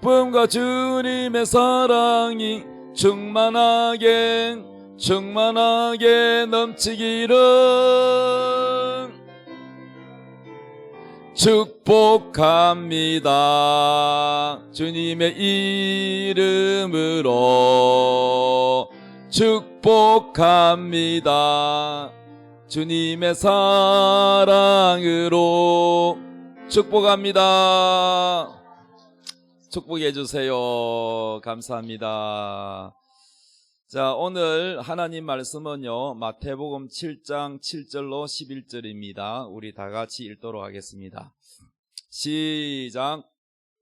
기쁨과 주님의 사랑이 충만하게 넘치기를 축복합니다. 주님의 이름으로 축복합니다. 주님의 사랑으로 축복합니다. 축복해 주세요. 감사합니다. 자, 오늘 하나님 말씀은요, 마태복음 7장 7절로 11절입니다. 우리 다 같이 읽도록 하겠습니다. 시작.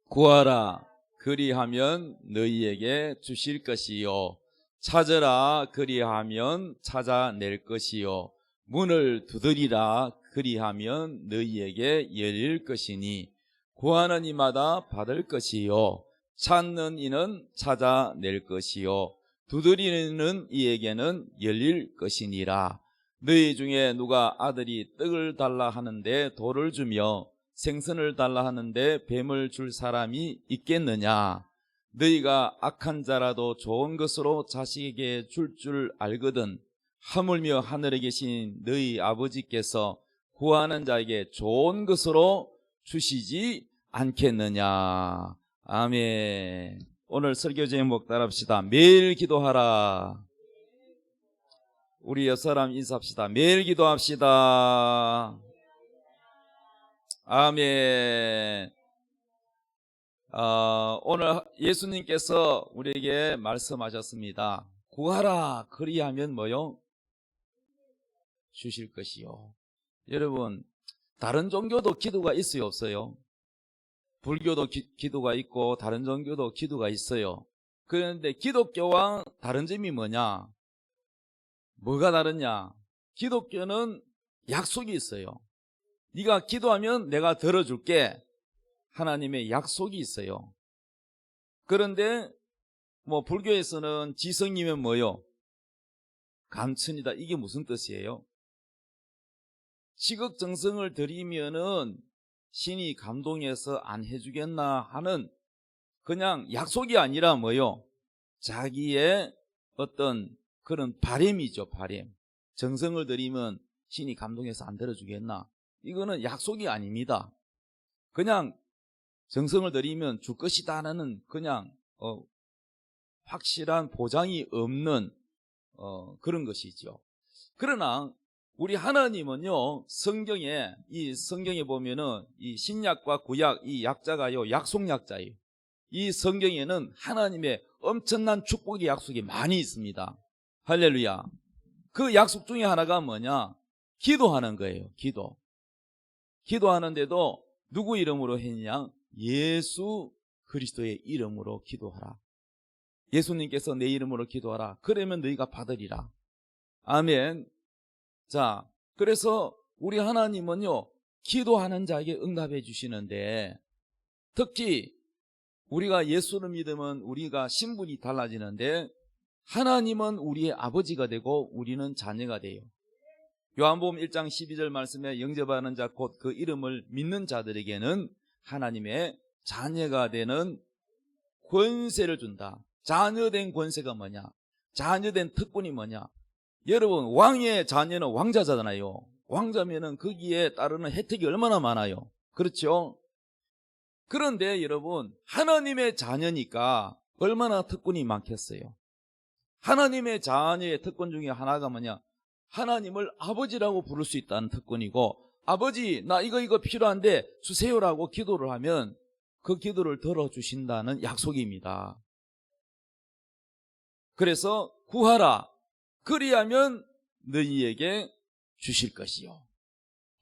구하라, 그리하면 너희에게 주실 것이요. 찾으라, 그리하면 찾아낼 것이요. 문을 두드리라, 그리하면 너희에게 열릴 것이니 구하는 이마다 받을 것이요. 찾는 이는 찾아낼 것이요. 두드리는 이에게는 열릴 것이니라. 너희 중에 누가 아들이 떡을 달라 하는데 돌을 주며 생선을 달라 하는데 뱀을 줄 사람이 있겠느냐? 너희가 악한 자라도 좋은 것으로 자식에게 줄 알거든 하물며 하늘에 계신 너희 아버지께서 구하는 자에게 좋은 것으로 주시지 않겠느냐. 아멘. 오늘 설교 제목 따라합시다. 매일 기도하라. 우리 옆사람 인사합시다. 매일 기도합시다. 아멘. 오늘 예수님께서 우리에게 말씀하셨습니다. 구하라, 그리하면 뭐요? 주실 것이요. 여러분, 다른 종교도 기도가 있어요, 없어요? 불교도 기도가 있고 다른 종교도 기도가 있어요. 그런데 기독교와 다른 점이 뭐냐? 뭐가 다르냐? 기독교는 약속이 있어요. 네가 기도하면 내가 들어줄게. 하나님의 약속이 있어요. 그런데 불교에서는 지성이면 뭐요? 감천이다. 이게 무슨 뜻이에요? 지극정성을 드리면은 신이 감동해서 안 해주겠나 하는 그냥 약속이 아니라 뭐요? 자기의 어떤 그런 바램이죠, 바램. 정성을 드리면 신이 감동해서 안 들어주겠나? 이거는 약속이 아닙니다. 그냥 정성을 드리면 줄 것이다 하는 그냥 확실한 보장이 없는 그런 것이죠. 그러나 우리 하나님은요, 성경에 보면은 이 신약과 구약, 이 약자가요, 약속약자예요. 이 성경에는 하나님의 엄청난 축복의 약속이 많이 있습니다. 할렐루야. 그 약속 중에 하나가 뭐냐? 기도하는 거예요, 기도. 기도하는데도 누구 이름으로 했냐? 예수 그리스도의 이름으로 기도하라. 예수님께서 내 이름으로 기도하라. 그러면 너희가 받으리라. 아멘. 자, 그래서 우리 하나님은요, 기도하는 자에게 응답해 주시는데, 특히 우리가 예수를 믿으면 우리가 신분이 달라지는데, 하나님은 우리의 아버지가 되고 우리는 자녀가 돼요. 요한복음 1장 12절 말씀에 영접하는 자 곧 그 이름을 믿는 자들에게는 하나님의 자녀가 되는 권세를 준다. 자녀된 권세가 뭐냐? 자녀된 특권이 뭐냐? 여러분, 왕의 자녀는 왕자잖아요. 왕자면은 거기에 따르는 혜택이 얼마나 많아요. 그렇죠? 그런데 여러분, 하나님의 자녀니까 얼마나 특권이 많겠어요. 하나님의 자녀의 특권 중에 하나가 뭐냐? 하나님을 아버지라고 부를 수 있다는 특권이고, 아버지 나 이거 필요한데 주세요라고 기도를 하면 그 기도를 들어주신다는 약속입니다. 그래서 구하라, 그리하면 너희에게 주실 것이요.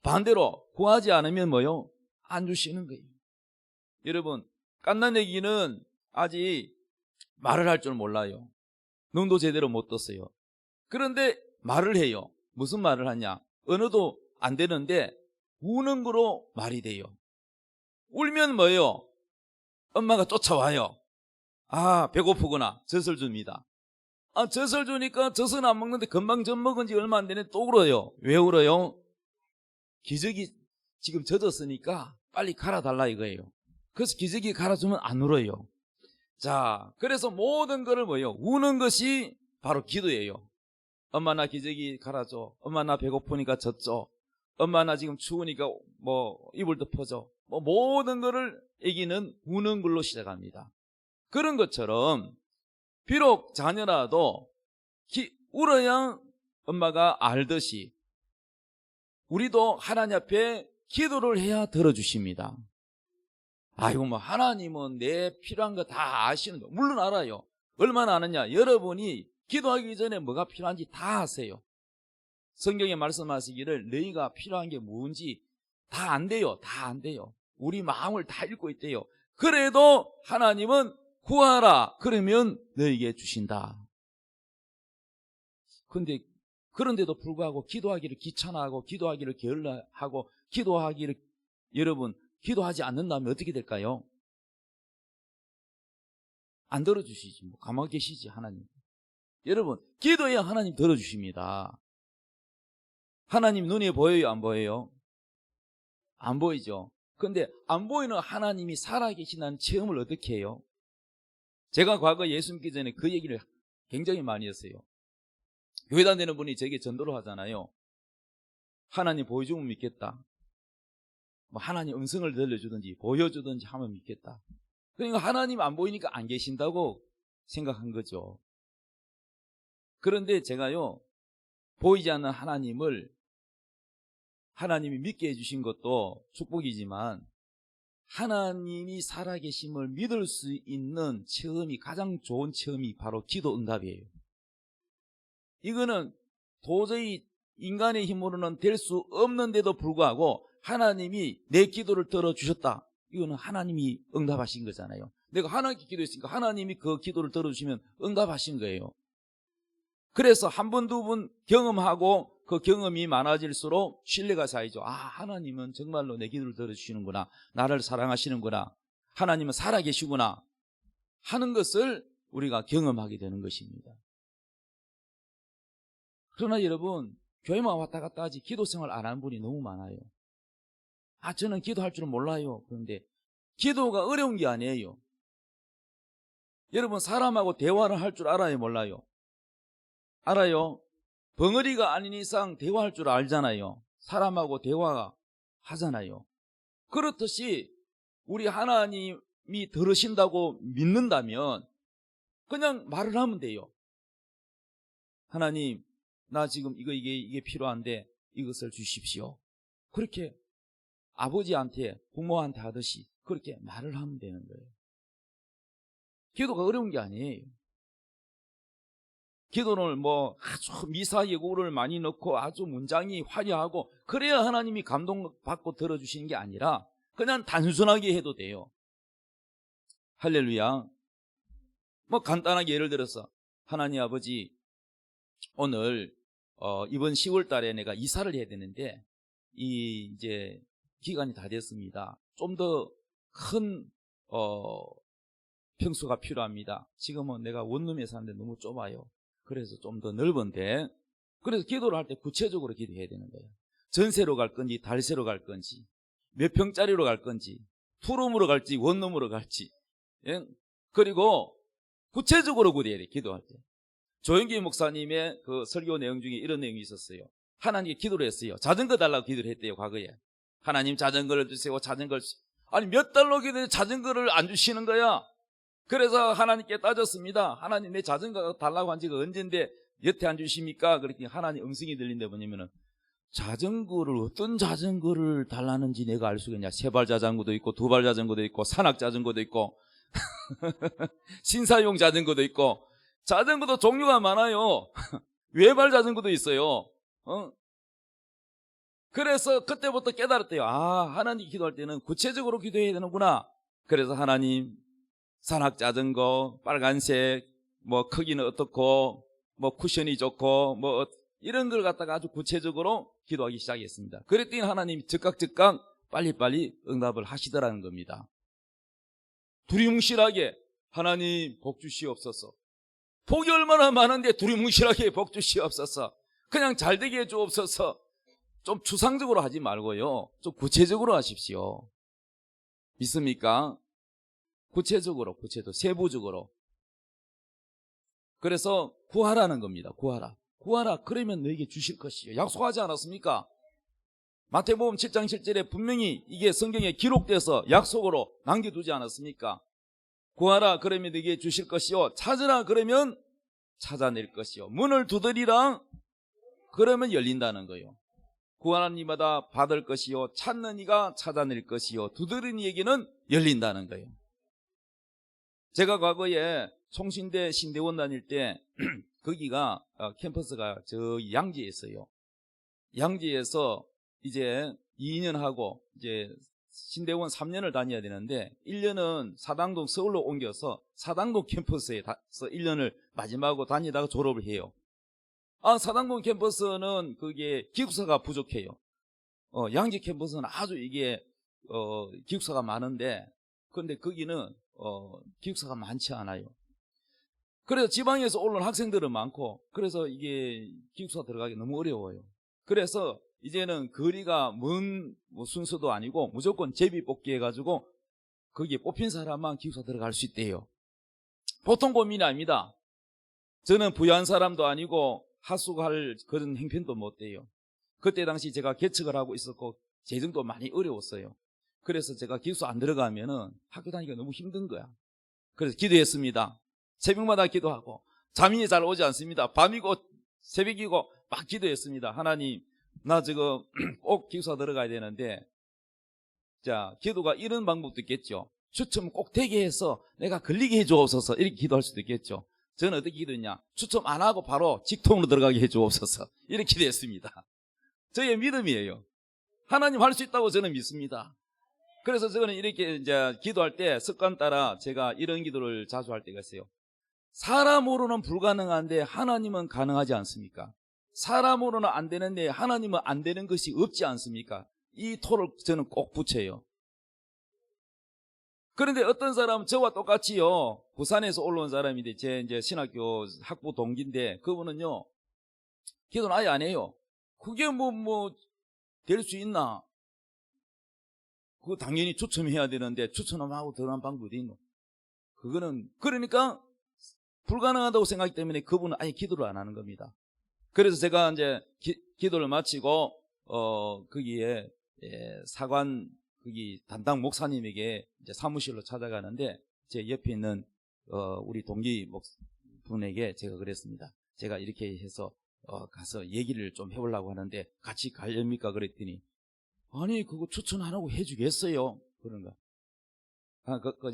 반대로 구하지 않으면 뭐요? 안 주시는 거예요. 여러분, 갓난아기는 아직 말을 할 줄 몰라요. 눈도 제대로 못 떴어요. 그런데 말을 해요. 무슨 말을 하냐? 언어도 안 되는데 우는 거로 말이 돼요. 울면 뭐예요? 엄마가 쫓아와요. 아, 배고프구나. 젖을 줍니다. 아, 젖을 주니까 젖은 안 먹는데 금방 젖 먹은 지 얼마 안 되네. 또 울어요. 왜 울어요? 기저귀 지금 젖었으니까 빨리 갈아달라 이거예요. 그래서 기저귀 갈아주면 안 울어요. 자, 그래서 모든 것을 뭐예요? 우는 것이 바로 기도예요. 엄마 나 기저귀 갈아줘. 엄마 나 배고프니까 젖줘. 엄마 나 지금 추우니까 뭐 이불 덮어줘. 뭐 모든 것을 애기는 우는 걸로 시작합니다. 그런 것처럼 비록 자녀라도 울어야 엄마가 알듯이 우리도 하나님 앞에 기도를 해야 들어주십니다. 아이고 뭐 하나님은 내 필요한 거 다 아시는 거 물론 알아요. 얼마나 아느냐? 여러분이 기도하기 전에 뭐가 필요한지 다 아세요. 성경에 말씀하시기를 너희가 필요한 게 뭔지 다 안 돼요. 다 안 돼요. 우리 마음을 다 읽고 있대요. 그래도 하나님은 구하라 그러면 너희에게 주신다. 그런데도 불구하고 기도하기를 귀찮아하고 기도하기를 게을러하고 기도하기를 여러분 기도하지 않는다면 어떻게 될까요? 안 들어주시지. 뭐 가만히 계시지 하나님. 여러분 기도해야 하나님 들어주십니다. 하나님 눈에 보여요? 안 보여요? 안 보이죠. 그런데 안 보이는 하나님이 살아계신다는 체험을 어떻게 해요? 제가 과거 예수 믿기 전에 그 얘기를 굉장히 많이 했어요. 교회 다니는 분이 저에게 전도를 하잖아요. 하나님 보여주면 믿겠다. 뭐 하나님 음성을 들려주든지 보여주든지 하면 믿겠다. 그러니까 하나님 안 보이니까 안 계신다고 생각한 거죠. 그런데 제가요 보이지 않는 하나님이 믿게 해주신 것도 축복이지만 하나님이 살아계심을 믿을 수 있는 체험이 가장 좋은 체험이 바로 기도 응답이에요. 이거는 도저히 인간의 힘으로는 될 수 없는데도 불구하고 하나님이 내 기도를 들어주셨다. 이거는 하나님이 응답하신 거잖아요. 내가 하나님께 기도했으니까 하나님이 그 기도를 들어주시면 응답하신 거예요. 그래서 한 번, 두 번 경험하고 그 경험이 많아질수록 신뢰가 쌓이죠. 아, 하나님은 정말로 내 기도를 들어주시는구나. 나를 사랑하시는구나. 하나님은 살아계시구나 하는 것을 우리가 경험하게 되는 것입니다. 그러나 여러분 교회만 왔다 갔다 하지 기도 생활 안 하는 분이 너무 많아요. 아, 저는 기도할 줄은 몰라요. 그런데 기도가 어려운 게 아니에요. 여러분 사람하고 대화를 할 줄 알아요? 몰라요? 알아요. 벙어리가 아닌 이상 대화할 줄 알잖아요. 사람하고 대화하잖아요. 그렇듯이 우리 하나님이 들으신다고 믿는다면 그냥 말을 하면 돼요. 하나님 나 지금 이게 필요한데 이것을 주십시오. 그렇게 아버지한테 부모한테 하듯이 그렇게 말을 하면 되는 거예요. 기도가 어려운 게 아니에요. 기도를 뭐 아주 미사여구를 많이 넣고 아주 문장이 화려하고 그래야 하나님이 감동받고 들어주시는 게 아니라 그냥 단순하게 해도 돼요. 할렐루야. 뭐 간단하게 예를 들어서 하나님 아버지 오늘 이번 10월 달에 내가 이사를 해야 되는데 이제 기간이 다 됐습니다. 좀 더 큰 평수가 필요합니다. 지금은 내가 원룸에 사는데 너무 좁아요. 그래서 좀 더 넓은데 그래서 기도를 할 때 구체적으로 기도해야 되는 거예요. 전세로 갈 건지 달세로 갈 건지 몇 평짜리로 갈 건지 투룸으로 갈지 원룸으로 갈지 그리고 구체적으로 기도해야 돼. 기도할 때 조영기 목사님의 그 설교 내용 중에 이런 내용이 있었어요. 하나님께 기도를 했어요. 자전거 달라고 기도를 했대요. 과거에 하나님 자전거를 주세요. 자전거를 아니 몇 달로 기도해 자전거를 안 주시는 거야. 그래서 하나님께 따졌습니다. 하나님 내 자전거 달라고 한 지가 언젠데 여태 안 주십니까? 그랬더니 하나님 음성이 들린데 뭐냐면은 자전거를 어떤 자전거를 달라는지 내가 알 수가 있냐. 세발 자전거도 있고 두발 자전거도 있고 산악 자전거도 있고 신사용 자전거도 있고 자전거도 종류가 많아요. 외발 자전거도 있어요. 그래서 그때부터 깨달았대요. 아, 하나님 기도할 때는 구체적으로 기도해야 되는구나. 그래서 하나님 산악 자전거 빨간색 뭐 크기는 어떻고 뭐 쿠션이 좋고 뭐 이런 걸 갖다가 아주 구체적으로 기도하기 시작했습니다. 그랬더니 하나님이 즉각 빨리빨리 응답을 하시더라는 겁니다. 두리뭉실하게 하나님 복 주시옵소서. 복이 얼마나 많은데 두리뭉실하게 복 주시옵소서. 그냥 잘되게 해주옵소서. 좀 추상적으로 하지 말고요 좀 구체적으로 하십시오. 믿습니까? 구체적으로, 세부적으로. 그래서 구하라는 겁니다. 구하라. 그러면 너에게 주실 것이요. 약속하지 않았습니까? 마태복음 7장 7절에 분명히 이게 성경에 기록돼서 약속으로 남겨두지 않았습니까? 구하라 그러면 너에게 주실 것이요. 찾으라 그러면 찾아낼 것이요. 문을 두드리라 그러면 열린다는 거예요. 구하는 이마다 받을 것이요. 찾는 이가 찾아낼 것이요. 두드리는 이에게는 열린다는 거예요. 제가 과거에 총신대 신대원 다닐 때 거기가 캠퍼스가 저 양지에 있어요. 양지에서 이제 2년 하고 이제 신대원 3년을 다녀야 되는데 1년은 사당동 서울로 옮겨서 사당동 캠퍼스에 1년을 마지막으로 다니다가 졸업을 해요. 사당동 캠퍼스는 그게 기숙사가 부족해요. 양지 캠퍼스는 아주 이게 기숙사가 많은데 근데 거기는 기숙사가 많지 않아요. 그래서 지방에서 올라온 학생들은 많고 그래서 이게 기숙사 들어가기 너무 어려워요. 그래서 이제는 거리가 먼 순서도 아니고 무조건 제비 뽑기 해가지고 거기에 뽑힌 사람만 기숙사 들어갈 수 있대요. 보통 고민이 아닙니다. 저는 부유한 사람도 아니고 하숙할 그런 형편도 못 돼요. 그때 당시 제가 개척을 하고 있었고 재정도 많이 어려웠어요. 그래서 제가 기숙사 안 들어가면은 학교 다니기가 너무 힘든 거야. 그래서 기도했습니다. 새벽마다 기도하고 잠이 잘 오지 않습니다. 밤이고 새벽이고 막 기도했습니다. 하나님 나 지금 꼭 기숙사 들어가야 되는데 자 기도가 이런 방법도 있겠죠. 추첨 꼭 되게 해서 내가 걸리게 해주옵소서 이렇게 기도할 수도 있겠죠. 저는 어떻게 기도했냐. 추첨 안 하고 바로 직통으로 들어가게 해주옵소서 이렇게 기도했습니다. 저의 믿음이에요. 하나님 할 수 있다고 저는 믿습니다. 그래서 저는 이렇게 이제 기도할 때 습관 따라 제가 이런 기도를 자주 할 때가 있어요. 사람으로는 불가능한데 하나님은 가능하지 않습니까? 사람으로는 안 되는데 하나님은 안 되는 것이 없지 않습니까? 이 토를 저는 꼭 붙여요. 그런데 어떤 사람은 저와 똑같이요, 부산에서 올라온 사람인데 제 이제 신학교 학부 동기인데 그분은요, 기도는 아예 안 해요. 그게 될 수 있나? 그거 당연히 추첨해야 되는데 추첨하고 들어간 방법이 있노? 그거는 그러니까 불가능하다고 생각하기 때문에 그분은 아예 기도를 안 하는 겁니다. 그래서 제가 이제 기도를 마치고 거기에 사관 거기 담당 목사님에게 이제 사무실로 찾아가는데 제 옆에 있는 우리 동기 분에게 제가 그랬습니다. 제가 이렇게 해서 가서 얘기를 좀 해보려고 하는데 같이 가렵니까? 그랬더니 아니 그거 추천 안 하고 해주겠어요? 그런가?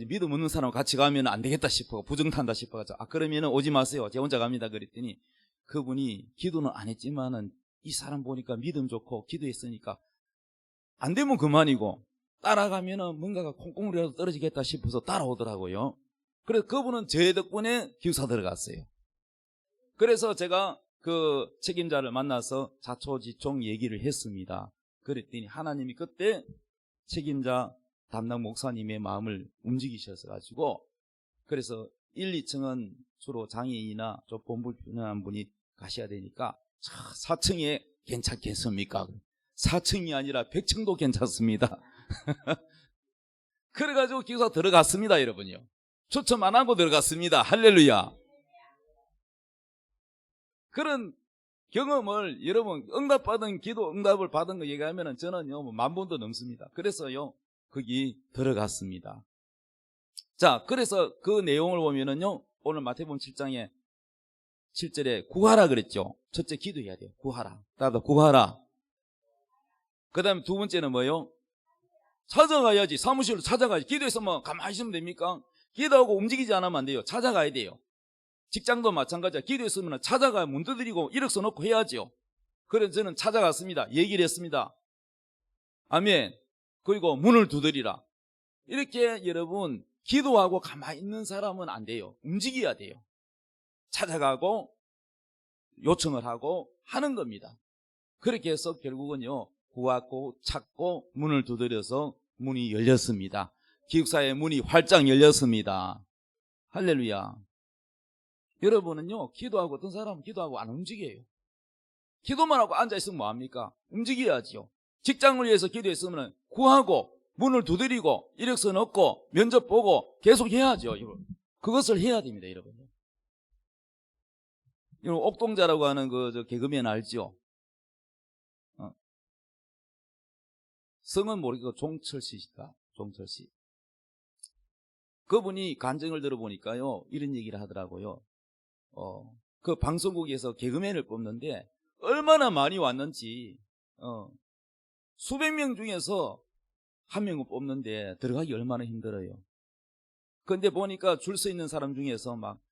믿음 없는 사람 같이 가면 안 되겠다 싶어 부정탄다 싶어가지고 그러면은 오지 마세요. 제가 혼자 갑니다. 그랬더니 그분이 기도는 안 했지만은 이 사람 보니까 믿음 좋고 기도했으니까 안 되면 그만이고 따라가면은 뭔가가 콩고물이라도 떨어지겠다 싶어서 따라오더라고요. 그래서 그분은 제 덕분에 기숙사 들어갔어요. 그래서 제가 그 책임자를 만나서 자초지종 얘기를 했습니다. 그랬더니 하나님이 그때 책임자 담당 목사님의 마음을 움직이셔서 가지고 그래서 1, 2층은 주로 장애인이나 좀 본불편한 분이 가셔야 되니까 4층에 괜찮겠습니까? 4층이 아니라 100층도 괜찮습니다. 그래가지고 기숙사 들어갔습니다. 여러분요. 추첨 안 하고 들어갔습니다. 할렐루야. 그런 경험을 여러분 응답받은 기도 응답을 받은 거 얘기하면 저는요 10,000번도 넘습니다. 그래서요 거기 들어갔습니다. 자, 그래서 그 내용을 보면은요 오늘 마태복음 7장에 7절에 구하라 그랬죠. 첫째 기도해야 돼요. 구하라. 따로 구하라. 그 다음에 두 번째는 뭐예요? 찾아가야지. 사무실로 찾아가야지. 기도했으면 가만히 있으면 됩니까? 기도하고 움직이지 않으면 안 돼요. 찾아가야 돼요. 직장도 마찬가지야. 기도했으면 찾아가 문 두드리고 이력서 넣고 해야죠. 그래서 저는 찾아갔습니다. 얘기를 했습니다. 아멘. 그리고 문을 두드리라. 이렇게 여러분 기도하고 가만히 있는 사람은 안 돼요. 움직여야 돼요. 찾아가고 요청을 하고 하는 겁니다. 그렇게 해서 결국은요 구하고 찾고 문을 두드려서 문이 열렸습니다. 기숙사의 문이 활짝 열렸습니다. 할렐루야. 여러분은요 기도하고 어떤 사람은 기도하고 안 움직여요. 기도만 하고 앉아있으면 뭐합니까? 움직여야죠. 직장을 위해서 기도했으면 구하고 문을 두드리고 이력서 넣고 면접 보고 계속 해야죠. 그것을 해야 됩니다, 여러분. 옥동자라고 하는 저 개그맨 알죠? 성은 모르겠고 종철씨가 종철씨. 그분이 간증을 들어보니까요, 이런 얘기를 하더라고요. 그 방송국에서 개그맨을 뽑는데 얼마나 많이 왔는지, 수백 명 중에서 한 명을 뽑는데 들어가기 얼마나 힘들어요. 근데 보니까 줄 서 있는 사람 중에서 막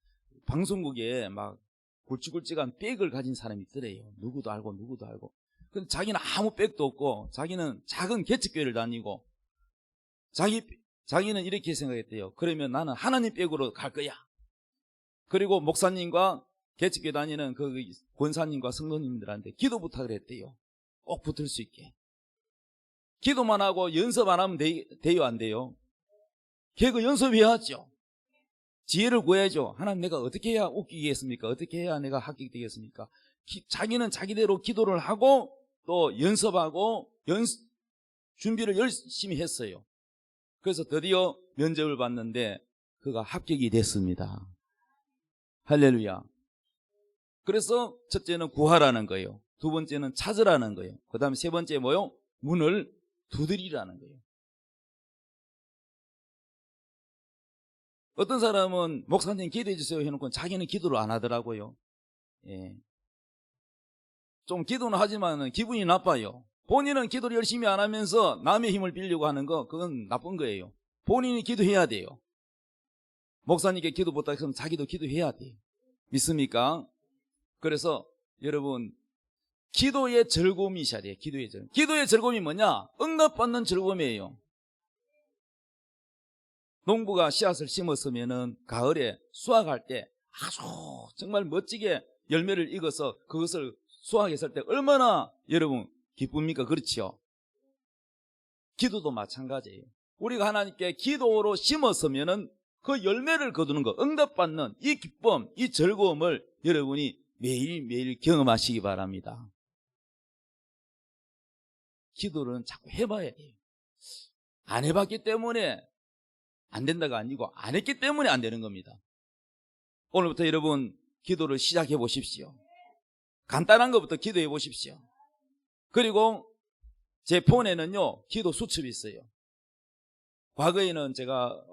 방송국에 막 굵직굵직한 백을 가진 사람이 있더래요. 누구도 알고 누구도 알고. 근데 자기는 아무 백도 없고, 자기는 작은 개척교회를 다니고, 자기는 이렇게 생각했대요. 그러면 나는 하나님 백으로 갈 거야. 그리고 목사님과 개척교회 다니는 그 권사님과 성도님들한테 기도 부탁을 했대요. 꼭 붙을 수 있게. 기도만 하고 연습 안 하면 돼요, 안 돼요? 개그 연습해야죠. 지혜를 구해야죠. 하나님, 내가 어떻게 해야 웃기겠습니까? 어떻게 해야 내가 합격되겠습니까? 자기는 자기대로 기도를 하고 또 연습하고 준비를 열심히 했어요. 그래서 드디어 면접을 봤는데 그가 합격이 됐습니다. 할렐루야. 그래서 첫째는 구하라는 거예요. 두 번째는 찾으라는 거예요. 그 다음에 세 번째 뭐요? 문을 두드리라는 거예요. 어떤 사람은 목사님 기도해 주세요 해놓고 자기는 기도를 안 하더라고요. 예. 좀 기도는 하지만 기분이 나빠요. 본인은 기도를 열심히 안 하면서 남의 힘을 빌려고 하는 거, 그건 나쁜 거예요. 본인이 기도해야 돼요. 목사님께 기도 부탁하면 자기도 기도해야 돼요. 믿습니까? 그래서 여러분, 기도의 즐거움이 있어야 돼요. 기도의 즐거움. 기도의 즐거움이 뭐냐? 응답받는 즐거움이에요. 농부가 씨앗을 심었으면은 가을에 수확할 때 아주 정말 멋지게 열매를 익어서 그것을 수확했을 때 얼마나 여러분 기쁩니까? 그렇지요? 기도도 마찬가지예요. 우리가 하나님께 기도로 심었으면은 그 열매를 거두는 거, 응답받는 이 기쁨, 이 즐거움을 여러분이 매일매일 경험하시기 바랍니다. 기도는 자꾸 해봐야 돼요. 안 해봤기 때문에 안 된다가 아니고 안 했기 때문에 안 되는 겁니다. 오늘부터 여러분 기도를 시작해 보십시오. 간단한 것부터 기도해 보십시오. 그리고 제 폰에는요 기도 수첩이 있어요. 과거에는 제가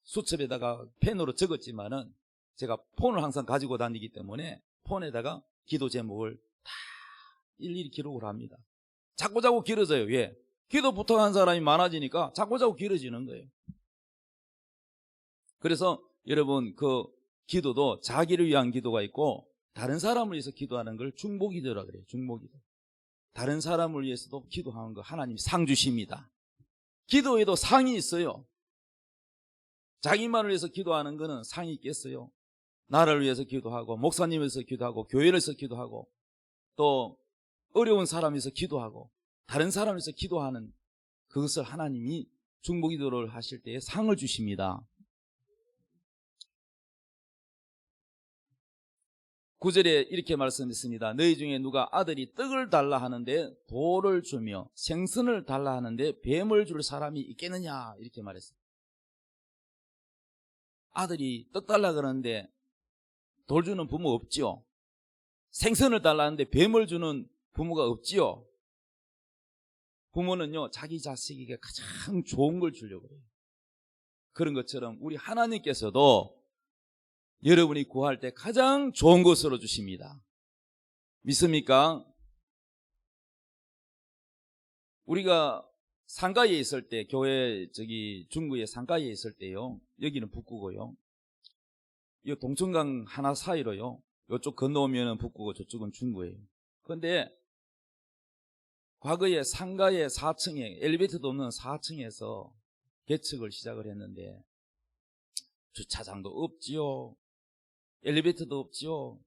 수첩에다가 펜으로 적었지만은 제가 폰을 항상 가지고 다니기 때문에 폰에다가 기도 제목을 다 일일이 기록을 합니다. 자꾸자꾸 길어져요. 왜? 기도 부탁한 사람이 많아지니까 자꾸자꾸 길어지는 거예요. 그래서 여러분 그 기도도 자기를 위한 기도가 있고 다른 사람을 위해서 기도하는 걸 중보기도라 그래요. 중보기도. 다른 사람을 위해서도 기도하는 거 하나님이 상 주십니다. 기도에도 상이 있어요. 자기만을 위해서 기도하는 거는 상이 있겠어요? 나라를 위해서 기도하고 목사님을 위해서 기도하고 교회를 위해서 기도하고 또 어려운 사람을 위해서 기도하고 다른 사람을 위해서 기도하는 그것을 하나님이 중보기도를 하실 때에 상을 주십니다. 9절에 이렇게 말씀했습니다. 너희 중에 누가 아들이 떡을 달라 하는데 돌을 주며 생선을 달라 하는데 뱀을 줄 사람이 있겠느냐 이렇게 말했어요. 아들이 떡 달라 그러는데 돌 주는 부모 없지요. 생선을 달라 하는데 뱀을 주는 부모가 없지요. 부모는요 자기 자식에게 가장 좋은 걸 주려고 해요. 그런 것처럼 우리 하나님께서도 여러분이 구할 때 가장 좋은 것으로 주십니다. 믿습니까? 우리가 상가에 있을 때, 교회 중구에 상가에 있을 때요, 여기는 북구고요, 이 동천강 하나 사이로요, 이쪽 건너오면 북구고 저쪽은 중구예요. 그런데 과거에 상가의 4층에 엘리베이터도 없는 4층에서 개척을 시작을 했는데 주차장도 없지요. 엘리베이터도 없지요.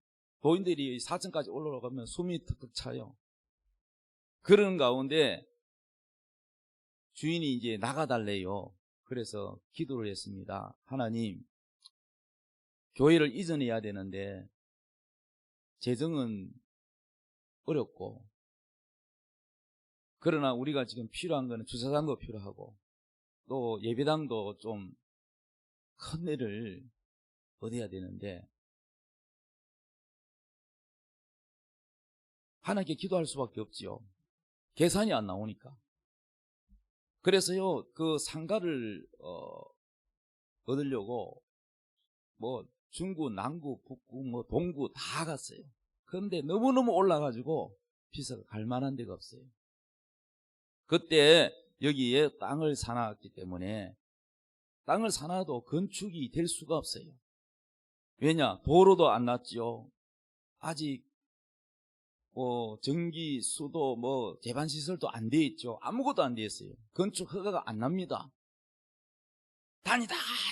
도인들이 4층까지 올라가면 숨이 턱턱 차요. 그런 가운데 주인이 이제 나가달래요. 그래서 기도를 했습니다. 하나님, 교회를 이전해야 되는데 재정은 어렵고 그러나 우리가 지금 필요한 거는 주차장도 필요하고 또 예배당도 좀 큰 데를 얻어야 되는데 하나님께 기도할 수밖에 없지요. 계산이 안 나오니까. 그래서요, 그 상가를 얻으려고 뭐 중구, 남구, 북구, 뭐 동구 다 갔어요. 그런데 너무너무 올라가지고 비싸서 갈 만한 데가 없어요. 그때 여기에 땅을 사놨기 때문에 땅을 사놔도 건축이 될 수가 없어요. 왜냐? 도로도 안 났지요. 아직 뭐 전기, 수도, 뭐 제반 시설도 안 돼 있죠. 아무것도 안 돼 있어요. 건축 허가가 안 납니다.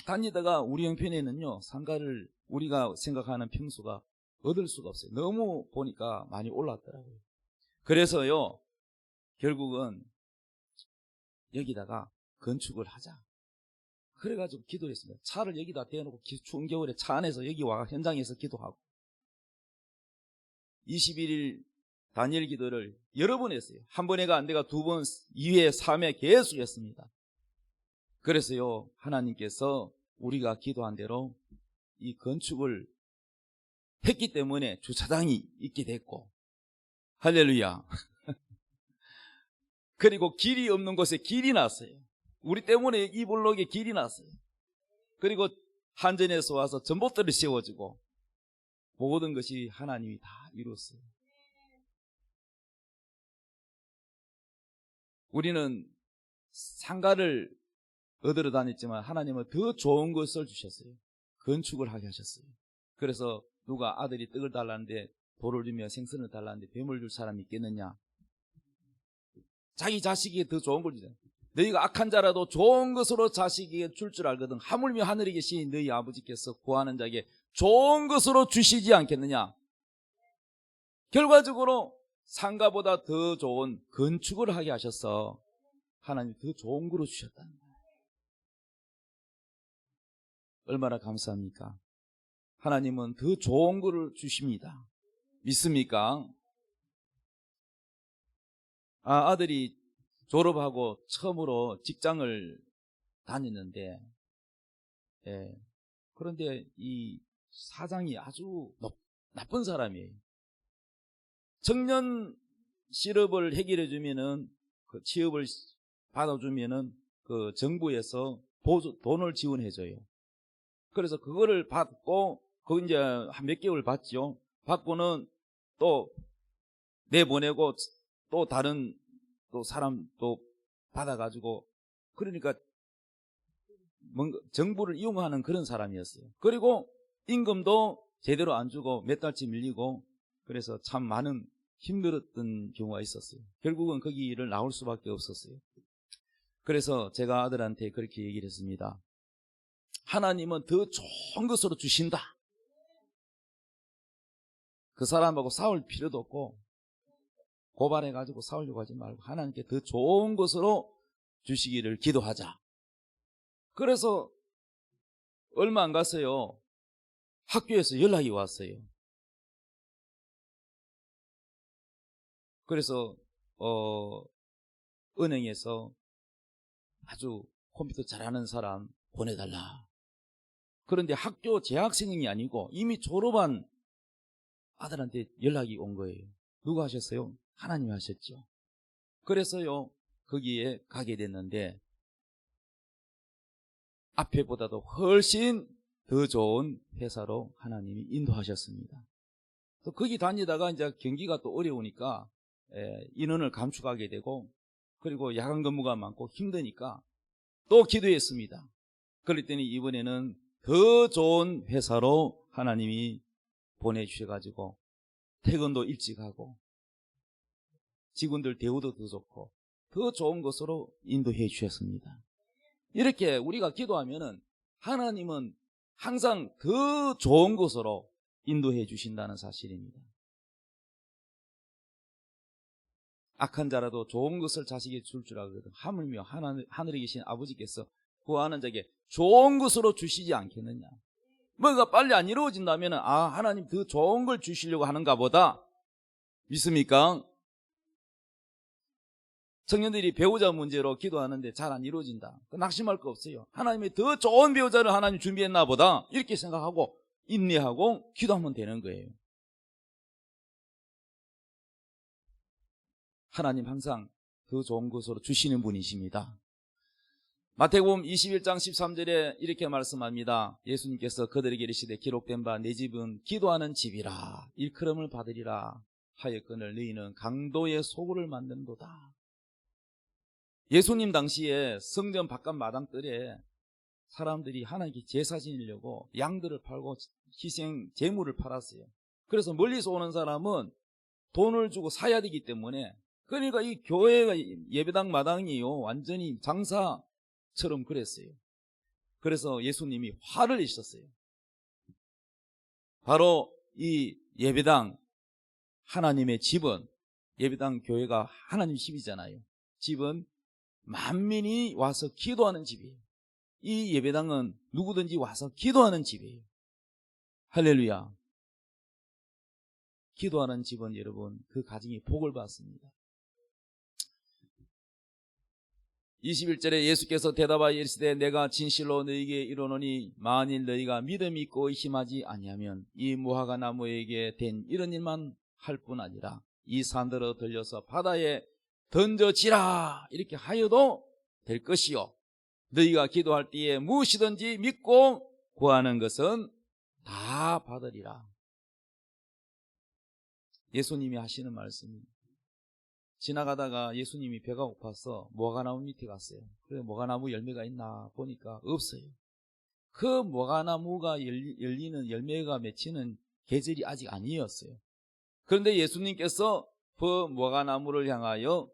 다니다가 우리 형편에는요, 상가를 우리가 생각하는 평수가 얻을 수가 없어요. 너무 보니까 많이 올랐더라고요. 그래서요, 결국은 여기다가 건축을 하자. 그래가지고 기도했습니다. 차를 여기다 대놓고 추운 겨울에 차 안에서 여기 와 현장에서 기도하고 21일 다니엘 기도를 여러 번 했어요. 한 번에가 안 돼가 두 번, 2회, 3회 계속 했습니다. 그래서요, 하나님께서 우리가 기도한 대로 이 건축을 했기 때문에 주차장이 있게 됐고, 할렐루야. 그리고 길이 없는 곳에 길이 났어요. 우리 때문에 이 블록에 길이 났어요. 그리고 한전에서 와서 전봇대를 세워주고 모든 것이 하나님이 다 이뤘어요. 우리는 상가를 얻으러 다녔지만 하나님은 더 좋은 것을 주셨어요. 건축을 하게 하셨어요. 그래서 누가 아들이 떡을 달라는데 돌을 주며 생선을 달라는데 뱀을 줄 사람이 있겠느냐? 자기 자식에게 더 좋은 걸 주잖아요. 너희가 악한 자라도 좋은 것으로 자식에게 줄 줄 알거든. 하물며 하늘에 계신 너희 아버지께서 구하는 자에게 좋은 것으로 주시지 않겠느냐? 결과적으로 상가보다 더 좋은 건축을 하게 하셔서 하나님이 더 좋은 거로 주셨다는 거예요. 얼마나 감사합니까? 하나님은 더 좋은 거를 주십니다. 믿습니까? 아들이 졸업하고 처음으로 직장을 다녔는데, 그런데 이 사장이 아주 나쁜 사람이에요. 청년 실업을 해결해 주면은, 그 취업을 받아주면은 그 정부에서 돈을 지원해 줘요. 그래서 그거를 받고 그 이제 한 몇 개월 받죠. 받고는 또 내보내고 또 다른 또 사람 또 받아가지고, 그러니까 뭔가 정부를 이용하는 그런 사람이었어요. 그리고 임금도 제대로 안 주고 몇 달치 밀리고, 그래서 참 많은 힘들었던 경우가 있었어요. 결국은 거기를 나올 수밖에 없었어요. 그래서 제가 아들한테 그렇게 얘기를 했습니다. 하나님은 더 좋은 것으로 주신다. 그 사람하고 싸울 필요도 없고 고발해가지고 싸우려고 하지 말고 하나님께 더 좋은 것으로 주시기를 기도하자. 그래서 얼마 안 갔어요. 학교에서 연락이 왔어요. 그래서 은행에서 아주 컴퓨터 잘하는 사람 보내달라. 그런데 학교 재학생이 아니고 이미 졸업한 아들한테 연락이 온 거예요. 누가 하셨어요? 하나님이 하셨죠. 그래서요, 거기에 가게 됐는데 앞에보다도 훨씬 더 좋은 회사로 하나님이 인도하셨습니다. 또 거기 다니다가 이제 경기가 또 어려우니까 인원을 감축하게 되고, 그리고 야간 근무가 많고 힘드니까 또 기도했습니다. 그랬더니 이번에는 더 좋은 회사로 하나님이 보내주셔가지고 퇴근도 일찍 하고 직원들 대우도 더 좋고 더 좋은 것으로 인도해 주셨습니다. 이렇게 우리가 기도하면은 하나님은 항상 더 좋은 것으로 인도해 주신다는 사실입니다. 악한 자라도 좋은 것을 자식에게 줄 줄 알거든. 하물며 하늘에 계신 아버지께서 구하는 자에게 좋은 것으로 주시지 않겠느냐. 뭐가 빨리 안 이루어진다면 하나님 더 좋은 걸 주시려고 하는가 보다. 믿습니까? 청년들이 배우자 문제로 기도하는데 잘 안 이루어진다. 낙심할 거 없어요. 하나님이 더 좋은 배우자를 하나님 준비했나 보다 이렇게 생각하고 인내하고 기도하면 되는 거예요. 하나님 항상 더 좋은 것으로 주시는 분이십니다. 마태복음 21장 13절에 이렇게 말씀합니다. 예수님께서 그들에게 이르시되 기록된 바 내 집은 기도하는 집이라 일컬음을 받으리라 하였거늘 너희는 강도의 소굴을 만든도다. 예수님 당시에 성전 바깥 마당뜰에 사람들이 하나님께 제사 지내려고 양들을 팔고 희생 제물을 팔았어요. 그래서 멀리서 오는 사람은 돈을 주고 사야 되기 때문에, 그러니까 이 교회가 예배당 마당이요 완전히 장사처럼 그랬어요. 그래서 예수님이 화를 내셨어요. 바로 이 예배당, 하나님의 집은, 예배당 교회가 하나님 집이잖아요. 집은 만민이 와서 기도하는 집이에요. 이 예배당은 누구든지 와서 기도하는 집이에요. 할렐루야. 기도하는 집은 여러분 그 가정이 복을 받습니다. 21절에 예수께서 대답하여 이르시되 내가 진실로 너희에게 이르노니 만일 너희가 믿음이 있고 의심하지 아니하면 이 무화과 나무에게 된 이런 일만 할 뿐 아니라 이 산들어 들려서 바다에 던져지라 이렇게 하여도 될 것이요 너희가 기도할 때에 무엇이든지 믿고 구하는 것은 다 받으리라. 예수님이 하시는 말씀입니다. 지나가다가 예수님이 배가 고파서 무화과나무 밑에 갔어요. 그래서 무화과나무 열매가 있나 보니까 없어요. 그 무화과나무가 열리는 열매가 맺히는 계절이 아직 아니었어요. 그런데 예수님께서 그 무화과나무를 향하여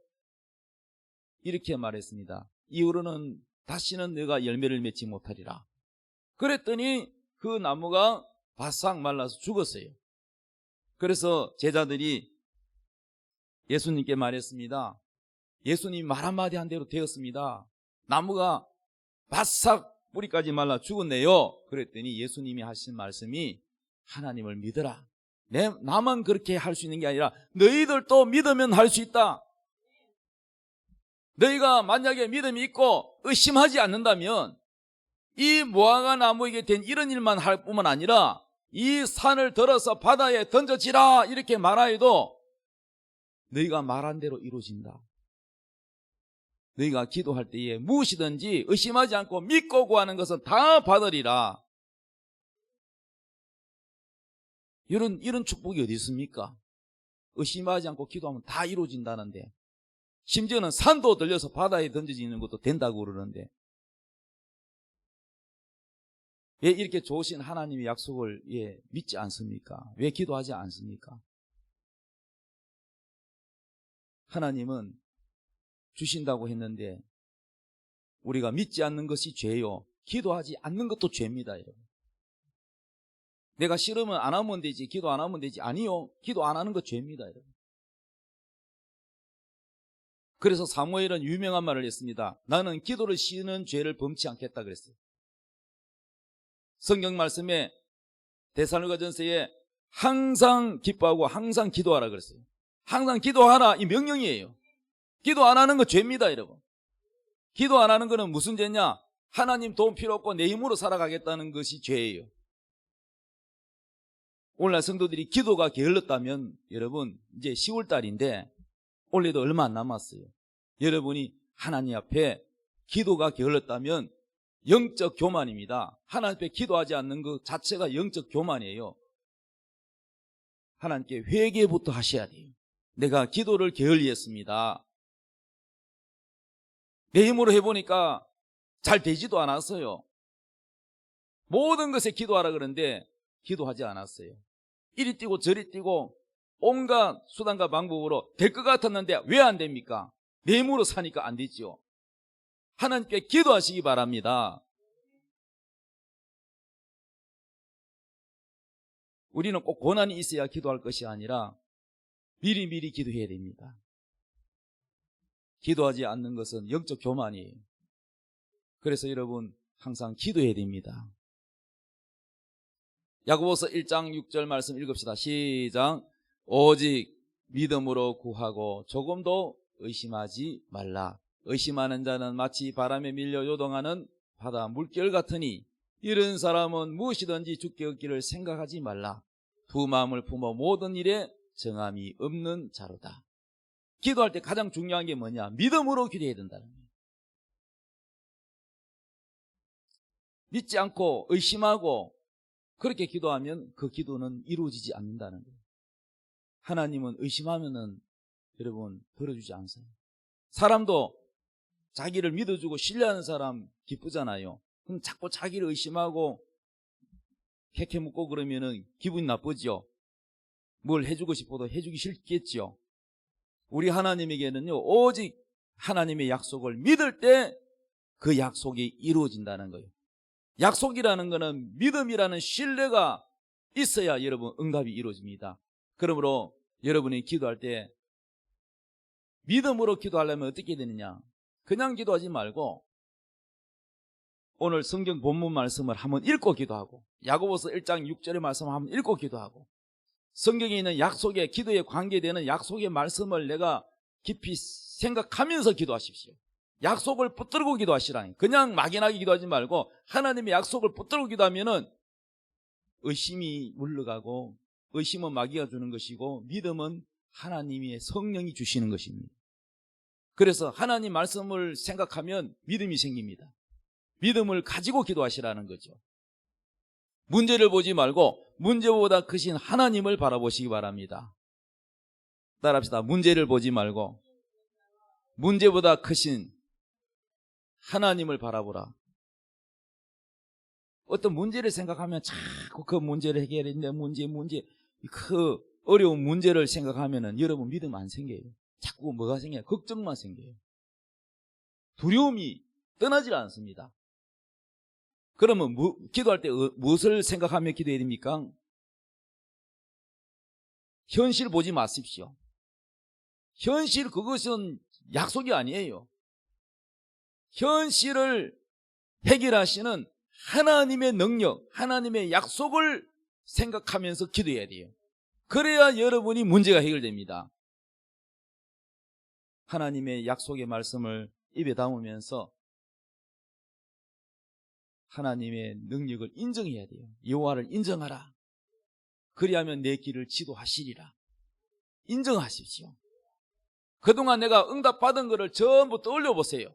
이렇게 말했습니다. 이후로는 다시는 너가 열매를 맺지 못하리라. 그랬더니 그 나무가 바싹 말라서 죽었어요. 그래서 제자들이 예수님께 말했습니다. 예수님 말 한마디 한 대로 되었습니다. 나무가 바싹 뿌리까지 말라 죽었네요. 그랬더니 예수님이 하신 말씀이 하나님을 믿어라. 나만 그렇게 할 수 있는 게 아니라 너희들도 믿으면 할 수 있다. 너희가 만약에 믿음이 있고 의심하지 않는다면 이 무화과 나무에게 된 이런 일만 할 뿐만 아니라 이 산을 들어서 바다에 던져지라 이렇게 말하여도 너희가 말한 대로 이루어진다. 너희가 기도할 때에 무엇이든지 의심하지 않고 믿고 구하는 것은 다 받으리라. 이런 축복이 어디 있습니까? 의심하지 않고 기도하면 다 이루어진다는데, 심지어는 산도 들려서 바다에 던져지는 것도 된다고 그러는데, 왜 이렇게 좋으신 하나님의 약속을 믿지 않습니까? 왜 기도하지 않습니까? 하나님은 주신다고 했는데 우리가 믿지 않는 것이 죄요, 기도하지 않는 것도 죄입니다. 여러분, 내가 싫으면 안 하면 되지, 기도 안 하면 되지. 아니요, 기도 안 하는 거 죄입니다. 여러분. 그래서 사무엘은 유명한 말을 했습니다. 나는 기도를 쉬는 죄를 범치 않겠다 그랬어요. 성경 말씀에 데살로니가전서에 항상 기뻐하고 항상 기도하라 그랬어요. 항상 기도하라, 이 명령이에요. 기도 안 하는 거 죄입니다. 여러분, 기도 안 하는 거는 무슨 죄냐? 하나님 도움 필요 없고 내 힘으로 살아가겠다는 것이 죄예요. 오늘날 성도들이 기도가 게을렀다면, 여러분 이제 10월달인데 올해도 얼마 안 남았어요. 여러분이 하나님 앞에 기도가 게을렀다면 영적 교만입니다. 하나님 앞에 기도하지 않는 것 자체가 영적 교만이에요. 하나님께 회개부터 하셔야 돼요. 내가 기도를 게을리 했습니다. 내 힘으로 해보니까 잘 되지도 않았어요. 모든 것에 기도하라 그러는데 기도하지 않았어요. 이리 뛰고 저리 뛰고 온갖 수단과 방법으로 될 것 같았는데 왜 안 됩니까? 내 힘으로 사니까 안 되죠. 하나님께 기도하시기 바랍니다. 우리는 꼭 고난이 있어야 기도할 것이 아니라 미리미리 기도해야 됩니다. 기도하지 않는 것은 영적 교만이에요. 그래서 여러분 항상 기도해야 됩니다. 야고보서 1장 6절 말씀 읽읍시다. 시작. 오직 믿음으로 구하고 조금도 의심하지 말라. 의심하는 자는 마치 바람에 밀려 요동하는 바다 물결 같으니 이런 사람은 무엇이든지 주께 얻기를 생각하지 말라. 두 마음을 품어 모든 일에 정함이 없는 자로다. 기도할 때 가장 중요한 게 뭐냐? 믿음으로 기도해야 된다는 거예요. 믿지 않고 의심하고 그렇게 기도하면 그 기도는 이루어지지 않는다는 거예요. 하나님은 의심하면은 여러분 들어주지 않으세요. 사람도 자기를 믿어주고 신뢰하는 사람 기쁘잖아요. 그럼 자꾸 자기를 의심하고 캐캐 묻고 그러면은 기분이 나쁘죠. 뭘 해주고 싶어도 해주기 싫겠죠. 우리 하나님에게는요, 오직 하나님의 약속을 믿을 때 그 약속이 이루어진다는 거예요. 약속이라는 것은 믿음이라는 신뢰가 있어야 여러분 응답이 이루어집니다. 그러므로 여러분이 기도할 때 믿음으로 기도하려면 어떻게 되느냐? 그냥 기도하지 말고 오늘 성경 본문 말씀을 한번 읽고 기도하고 야고보서 1장 6절의 말씀을 한번 읽고 기도하고 성경에 있는 약속의 기도에 관계되는 약속의 말씀을 내가 깊이 생각하면서 기도하십시오. 약속을 붙들고 기도하시라니. 그냥 막연하게 기도하지 말고 하나님의 약속을 붙들고 기도하면은 의심이 물러가고 의심은 마귀가 주는 것이고 믿음은 하나님의 성령이 주시는 것입니다. 그래서 하나님 말씀을 생각하면 믿음이 생깁니다. 믿음을 가지고 기도하시라는 거죠. 문제를 보지 말고 문제보다 크신 하나님을 바라보시기 바랍니다. 따라합시다. 문제를 보지 말고 문제보다 크신 하나님을 바라보라. 어떤 문제를 생각하면 자꾸 그 문제를 해결했는데 문제 그 어려운 문제를 생각하면은 여러분 믿음 안 생겨요. 자꾸 뭐가 생겨요? 걱정만 생겨요. 두려움이 떠나질 않습니다. 그러면 기도할 때 무엇을 생각하며 기도해야 됩니까? 현실 보지 마십시오. 현실 그것은 약속이 아니에요. 현실을 해결하시는 하나님의 능력, 하나님의 약속을 생각하면서 기도해야 돼요. 그래야 여러분이 문제가 해결됩니다. 하나님의 약속의 말씀을 입에 담으면서 하나님의 능력을 인정해야 돼요. 여호와를 인정하라. 그리하면 내 길을 지도하시리라. 인정하십시오. 그동안 내가 응답받은 것을 전부 떠올려 보세요.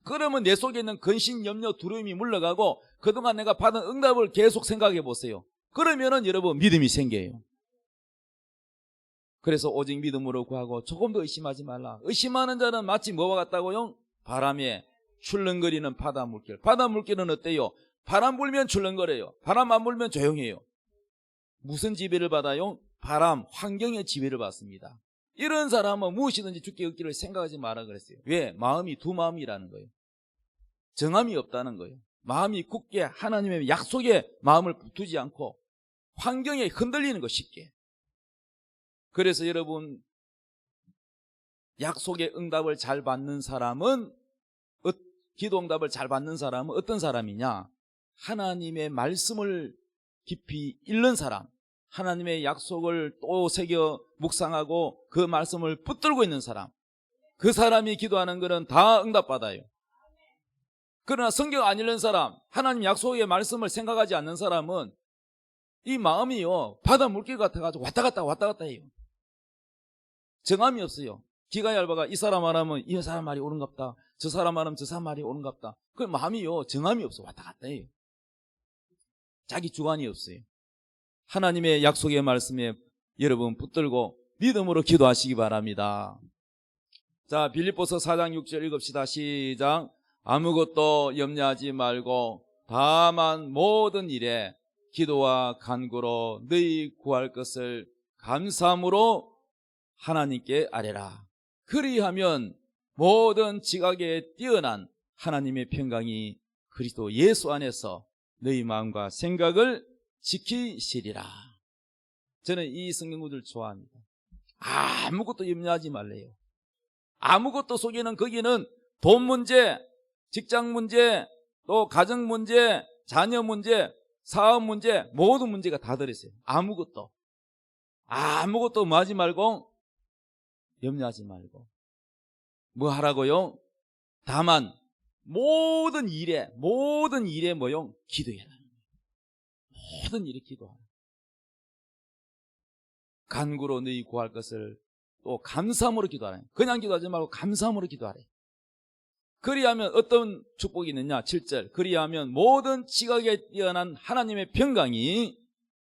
그러면 내 속에 있는 근심, 염려, 두려움이 물러가고 그동안 내가 받은 응답을 계속 생각해 보세요. 그러면은 여러분 믿음이 생겨요. 그래서 오직 믿음으로 구하고 조금도 의심하지 말라. 의심하는 자는 마치 뭐와 같다고요? 바람에 출렁거리는 바다 물결. 바다 물결은 어때요? 바람 불면 출렁거려요. 바람 안 불면 조용해요. 무슨 지배를 받아요? 바람, 환경의 지배를 받습니다. 이런 사람은 무엇이든지 주께 얻기를 생각하지 마라 그랬어요. 왜? 마음이 두 마음이라는 거예요. 정함이 없다는 거예요. 마음이 굳게 하나님의 약속에 마음을 두지 않고 환경에 흔들리는 거 쉽게. 그래서 여러분 약속의 응답을 잘 받는 사람은 기도 응답을 잘 받는 사람은 어떤 사람이냐? 하나님의 말씀을 깊이 읽는 사람, 하나님의 약속을 또 새겨 묵상하고 그 말씀을 붙들고 있는 사람, 그 사람이 기도하는 것은 다 응답받아요. 그러나 성경 안 읽는 사람, 하나님 약속의 말씀을 생각하지 않는 사람은 이 마음이요 바다 물길 같아가지고 왔다 갔다 해요. 정함이 없어요. 귀가 얇아가 이 사람 말하면 이 사람 말이 옳은갑다, 저 사람 말하면 저 사람 말이 옳은갑다. 그 마음이요 정함이 없어. 왔다 갔다 해요. 자기 주관이 없어요. 하나님의 약속의 말씀에 여러분 붙들고 믿음으로 기도하시기 바랍니다. 자, 빌립보서 4장 6절 읽읍시다. 시작. 아무것도 염려하지 말고 다만 모든 일에 기도와 간구로 너희 구할 것을 감사함으로 하나님께 아뢰라. 그리하면 모든 지각에 뛰어난 하나님의 평강이 그리스도 예수 안에서 너희 마음과 생각을 지키시리라. 저는 이 성경 구절 좋아합니다. 아무것도 염려하지 말래요. 아무것도 속에는 거기는 돈 문제, 직장 문제, 또 가정 문제, 자녀 문제, 사업 문제, 모든 문제가 다 들어있어요. 아무것도 뭐 하지 말고 염려하지 말고 뭐 하라고요? 다만 모든 일에 뭐요? 기도해라. 모든 일에 기도하라. 간구로 너희 구할 것을 또 감사함으로 기도하라. 그냥 기도하지 말고 감사함으로 기도하라. 그리하면 어떤 축복이 있느냐? 7절. 그리하면 모든 지각에 뛰어난 하나님의 평강이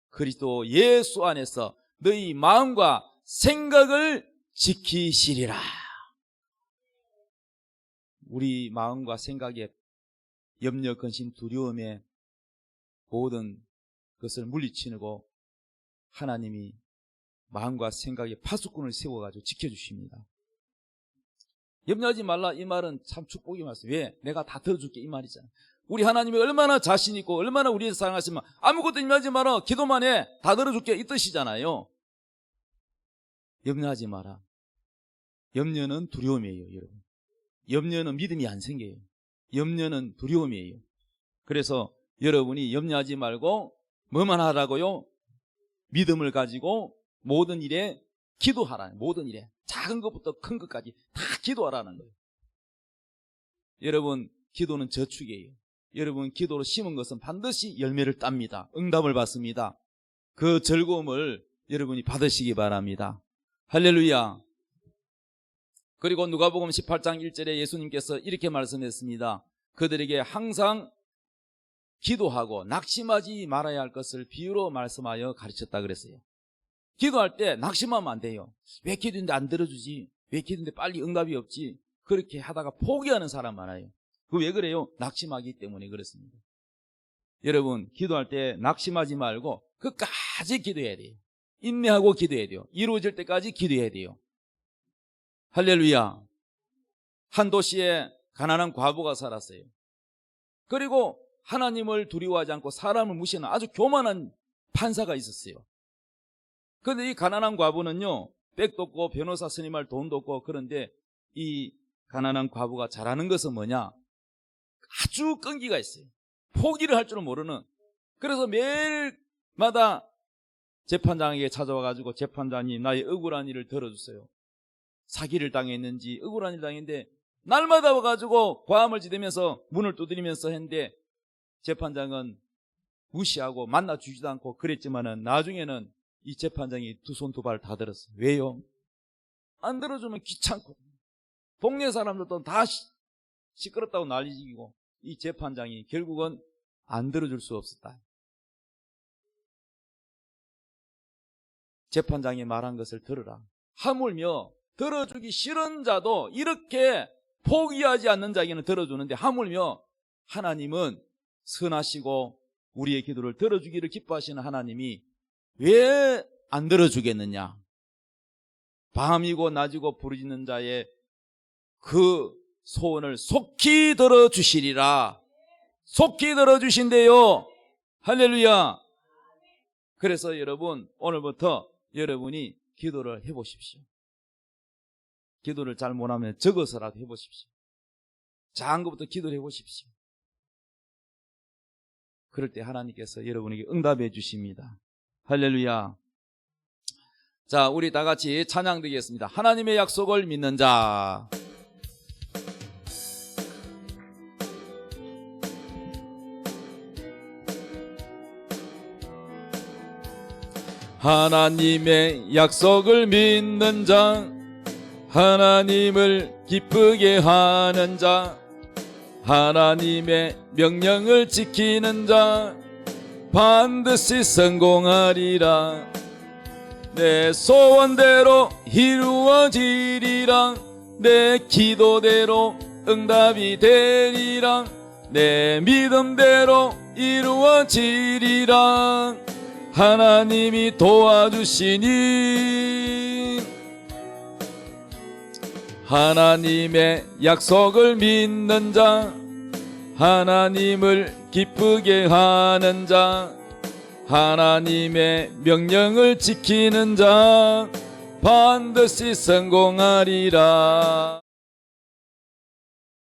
그리스도 예수 안에서 너희 마음과 생각을 지키시리라. 우리 마음과 생각에 염려, 근심, 두려움에 모든 것을 물리치고 하나님이 마음과 생각에 파수꾼을 세워가지고 지켜주십니다. 염려하지 말라 이 말은 참 축복이 말씀. 왜? 내가 다 들어줄게 이 말이잖아. 우리 하나님이 얼마나 자신 있고 얼마나 우리를 사랑하시면 아무것도 염려하지 마라, 기도만 해, 다 들어줄게 이 뜻이잖아요. 염려하지 마라. 염려는 두려움이에요, 여러분. 염려는 믿음이 안 생겨요. 염려는 두려움이에요. 그래서 여러분이 염려하지 말고 뭐만 하라고요? 믿음을 가지고 모든 일에 기도하라는, 모든 일에 작은 것부터 큰 것까지 다 기도하라는 거예요. 여러분, 기도는 저축이에요. 여러분, 기도로 심은 것은 반드시 열매를 땁니다. 응답을 받습니다. 그 즐거움을 여러분이 받으시기 바랍니다. 할렐루야. 그리고 누가복음 18장 1절에 예수님께서 이렇게 말씀했습니다. 그들에게 항상 기도하고 낙심하지 말아야 할 것을 비유로 말씀하여 가르쳤다 그랬어요. 기도할 때 낙심하면 안 돼요. 왜 기도했는데 안 들어주지? 왜 기도했는데 빨리 응답이 없지? 그렇게 하다가 포기하는 사람 많아요. 그 왜 그래요? 낙심하기 때문에 그렇습니다. 여러분, 기도할 때 낙심하지 말고 끝까지 기도해야 돼요. 인내하고 기도해야 돼요. 이루어질 때까지 기도해야 돼요. 할렐루야. 한 도시에 가난한 과부가 살았어요. 그리고 하나님을 두려워하지 않고 사람을 무시하는 아주 교만한 판사가 있었어요. 그런데 이 가난한 과부는요, 백도 없고 변호사 스님할 돈도 없고, 그런데 이 가난한 과부가 잘하는 것은 뭐냐? 아주 끈기가 있어요. 포기를 할 줄은 모르는. 그래서 매일마다 재판장에게 찾아와가지고 재판장이 나의 억울한 일을 들어주세요. 사기를 당했는지 억울한 일을 당했는데 날마다 와가지고 고함을 지르면서 문을 두드리면서 했는데 재판장은 무시하고 만나주지도 않고 그랬지만은 나중에는 이 재판장이 두 손 두 발 다 들었어요. 왜요? 안 들어주면 귀찮거든요. 동네 사람들도 다 시끄럽다고 난리지고 이 재판장이 결국은 안 들어줄 수 없었다. 재판장이 말한 것을 들으라. 하물며 들어주기 싫은 자도 이렇게 포기하지 않는 자에게는 들어주는데 하물며 하나님은 선하시고 우리의 기도를 들어주기를 기뻐하시는 하나님이 왜 안 들어주겠느냐? 밤이고 낮이고 부르짖는 자의 그 소원을 속히 들어주시리라. 속히 들어주신대요. 할렐루야. 그래서 여러분, 오늘부터 여러분이 기도를 해보십시오. 기도를 잘 못하면 적어서라도 해보십시오. 작은 것부터 기도를 해보십시오. 그럴 때 하나님께서 여러분에게 응답해 주십니다. 할렐루야. 자, 우리 다 같이 찬양 드리겠습니다. 하나님의 약속을 믿는 자. 하나님의 약속을 믿는 자, 하나님을 기쁘게 하는 자, 하나님의 명령을 지키는 자 반드시 성공하리라. 내 소원대로 이루어지리라. 내 기도대로 응답이 되리라. 내 믿음대로 이루어지리라. 하나님이 도와주시니 하나님의 약속을 믿는 자, 하나님을 기쁘게 하는 자, 하나님의 명령을 지키는 자 반드시 성공하리라.